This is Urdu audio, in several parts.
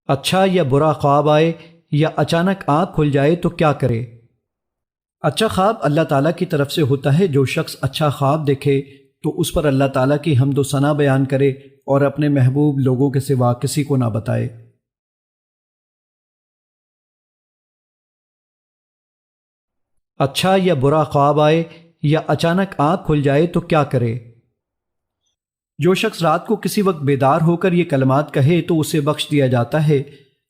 اچھا یا برا خواب آئے یا اچانک آنکھ کھل جائے تو کیا کرے؟ اچھا خواب اللہ تعالیٰ کی طرف سے ہوتا ہے۔ جو شخص اچھا خواب دیکھے تو اس پر اللہ تعالیٰ کی حمد و ثنا بیان کرے اور اپنے محبوب لوگوں کے سوا کسی کو نہ بتائے۔ اچھا یا برا خواب آئے یا اچانک آنکھ کھل جائے تو کیا کرے؟ جو شخص رات کو کسی وقت بیدار ہو کر یہ کلمات کہے تو اسے بخش دیا جاتا ہے۔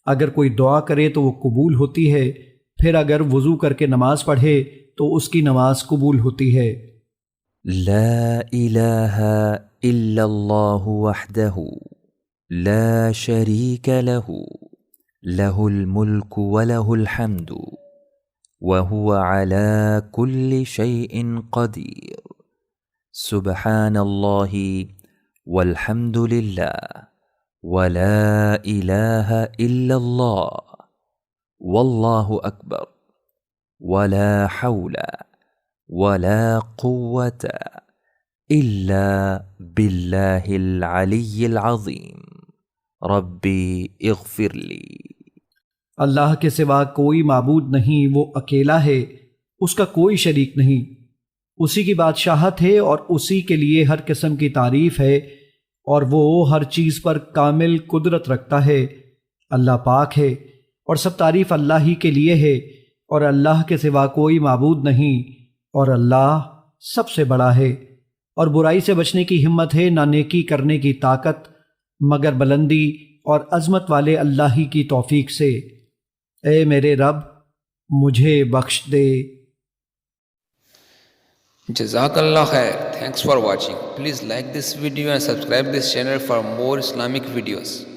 اگر کوئی دعا کرے تو وہ قبول ہوتی ہے، پھر اگر وضو کر کے نماز پڑھے تو اس کی نماز قبول ہوتی ہے۔ لا الہ الا اللہ وحدہ لا شریک لہ لہ الملک ولہ الحمد وہو علی کل شیء قدیر سبحان اللہ والحمد للہ ولا الہ الا اللہ واللہ اکبر ولا حول ولا قوة الا باللہ العلی العظیم ربی اغفر لی۔ اللہ کے سوا کوئی معبود نہیں، وہ اکیلا ہے، اس کا کوئی شریک نہیں، اسی کی بادشاہت ہے اور اسی کے لیے ہر قسم کی تعریف ہے، اور وہ ہر چیز پر کامل قدرت رکھتا ہے۔ اللہ پاک ہے اور سب تعریف اللہ ہی کے لیے ہے، اور اللہ کے سوا کوئی معبود نہیں، اور اللہ سب سے بڑا ہے۔ اور برائی سے بچنے کی ہمت ہے، نہ نیکی کرنے کی طاقت، مگر بلندی اور عظمت والے اللہ ہی کی توفیق سے۔ اے میرے رب مجھے بخش دے۔ Jazakallah khair. Thanks for watching. Please like this video and subscribe this channel for more Islamic videos.